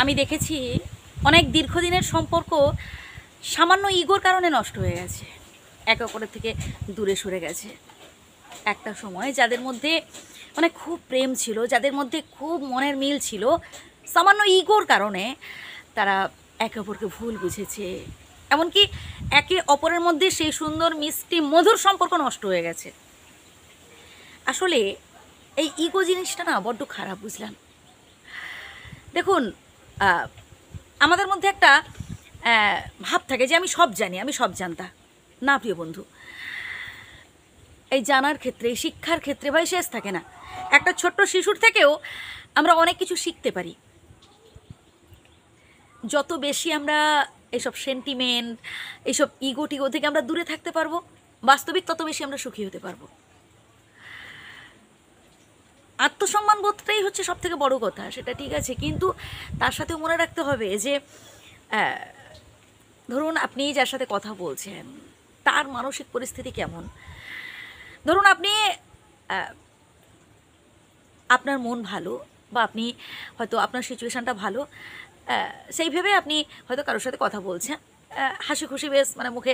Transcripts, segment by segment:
আমি দেখেছি অনেক দীর্ঘদিনের সম্পর্ক সামান্য ইগোর কারণে নষ্ট হয়ে গেছে, একে অপরের থেকে দূরে সরে গেছে। একটা সময় যাদের মধ্যে মানে খুব প্রেম ছিল, যাদের মধ্যে খুব মনের মিল ছিল, সামান্য ইগোর কারণে তারা একে অপরকে ভুল বুঝেছে, এমনকি একে অপরের মধ্যে সেই সুন্দর মিষ্টি মধুর সম্পর্ক নষ্ট হয়ে গেছে। আসলে এই ইগো জিনিসটা না বড্ড খারাপ, বুঝলাম। দেখুন, আমাদের মধ্যে একটা ভাব থাকে যে আমি সব জানি, আমি সব জানতা। না প্রিয় বন্ধু, এই জানার ক্ষেত্রে, শিক্ষার ক্ষেত্রে ভাই শেষ থাকে না। একটা ছোট্ট শিশুর থেকেও আমরা অনেক কিছু শিখতে পারি। যত বেশি আমরা এইসব সেন্টিমেন্ট, এইসব ইগো টিগো থেকে আমরা দূরে থাকতে পারবো, বাস্তবিক তত বেশি আমরা সুখী হতে পারবো। আত্মসম্মান বোধটাই হচ্ছে সব থেকে বড় কথা, সেটা ঠিক আছে, কিন্তু তার সাথে মনে রাখতে হবে যে ধরুন আপনি যার সাথে কথা বলছেন তার মানসিক পরিস্থিতি কেমন। ধরুন আপনি আপনার মন ভালো, বা আপনি হয়তো আপনার সিচুয়েশানটা ভালো, সেইভাবে আপনি হয়তো কারোর সাথে কথা বলছেন, হাসি খুশি বেশ মানে মুখে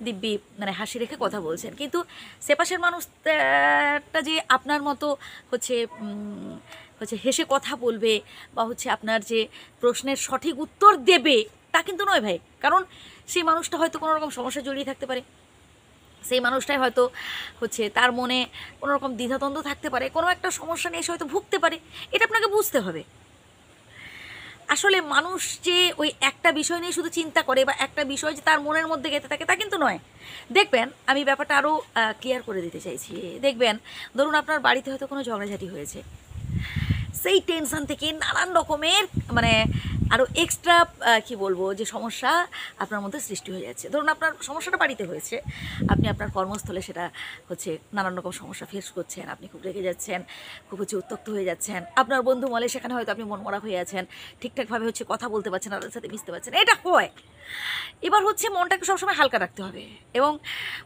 দিব্যি মানে হাসি রেখে কথা বলছেন, কিন্তু সেপাশের মানুষটা যে আপনার মতো হচ্ছে হচ্ছে হেসে কথা বলবে বা হচ্ছে আপনার যে প্রশ্নের সঠিক উত্তর দেবে তা কিন্তু নয় ভাই। কারণ সেই মানুষটা হয়তো কোনো রকম সমস্যা জড়িয়ে থাকতে পারে, সেই মানুষটাই হয়তো হচ্ছে তার মনে কোনো রকম দ্বিধাদ্বন্দ্ব থাকতে পারে, কোনো একটা সমস্যা নিয়ে এসে হয়তো ভুগতে পারে। এটা আপনাকে বুঝতে হবে। আসলে মানুষ যে ওই একটা বিষয় নিয়ে শুধু চিন্তা করে বা একটা বিষয় যে তার মনের মধ্যে গেঁথে থাকে তা কিন্তু নয়। দেখবেন, আমি ব্যাপারটা আরও ক্লিয়ার করে দিতে চাইছি। দেখবেন, ধরুন আপনার বাড়িতে হয়তো কোনো ঝগড়াঝাটি হয়েছে, সেই টেনশান থেকে নানান রকমের মানে আরও এক্সট্রা কি বলবো যে সমস্যা আপনার মধ্যে সৃষ্টি হয়ে যাচ্ছে। ধরুন আপনার সমস্যাটা বাড়িতে হয়েছে, আপনি আপনার কর্মস্থলে সেটা হচ্ছে নানান রকম সমস্যা ফেস করছেন, আপনি খুব রেগে যাচ্ছেন, খুব হচ্ছে উত্তক্ত হয়ে যাচ্ছেন, আপনার বন্ধু মলে সেখানে হয়তো আপনি মনমরা হয়ে আছেন, ঠিকঠাকভাবে হচ্ছে কথা বলতে পারছেন, তাদের সাথে মিশতে পারছেন, এটা হয়। এবার হচ্ছে মনটাকে সবসময় হালকা রাখতে হবে, এবং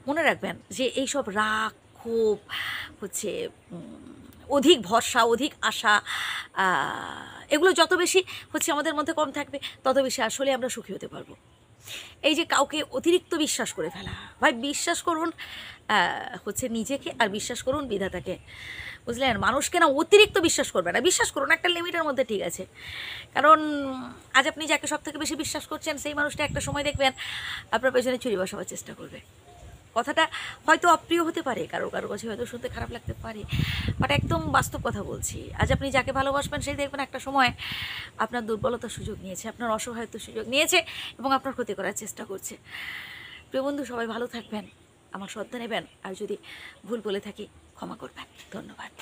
মনে রাখবেন যে এইসব রাগ, ক্ষোভ হচ্ছে অধিক ভরসা, অধিক আশা, এগুলো যত বেশি হচ্ছে আমাদের মধ্যে কম থাকবে, তত বেশি আসলে আমরা সুখী হতে পারবো। এই যে কাউকে অতিরিক্ত বিশ্বাস করে ফেলা, ভাই বিশ্বাস করুন হচ্ছে নিজেকে, আর বিশ্বাস করুন বিধাতাকে, বুঝলেন। মানুষকে না অতিরিক্ত বিশ্বাস করবে না, বিশ্বাস করুন একটা লিমিটের মধ্যে, ঠিক আছে। কারণ আজ আপনি যাকে সব থেকে বেশি বিশ্বাস করছেন সেই মানুষটা একটা সময় দেখবেন আপনার পেছনে ছুরি বসাবার চেষ্টা করবে। কথাটা হয়তো অপ্রিয় হতে পারে, কারো কারো কাছে হয়তো শুনতে খারাপ লাগতে পারে, বাট একদম বাস্তব কথা বলছি। আজ আপনি যাকে ভালোবাসবেন সেই দেখবেন একটা সময় আপনার দুর্বলতার সুযোগ নিয়েছে, আপনার অসহায়তার সুযোগ নিয়েছে এবং আপনার ক্ষতি করার চেষ্টা করছে। প্রিয় বন্ধু, সবাই ভালো থাকবেন, আমার শ্রদ্ধা নেবেন, আর যদি ভুল বলে থাকি ক্ষমা করবেন। ধন্যবাদ।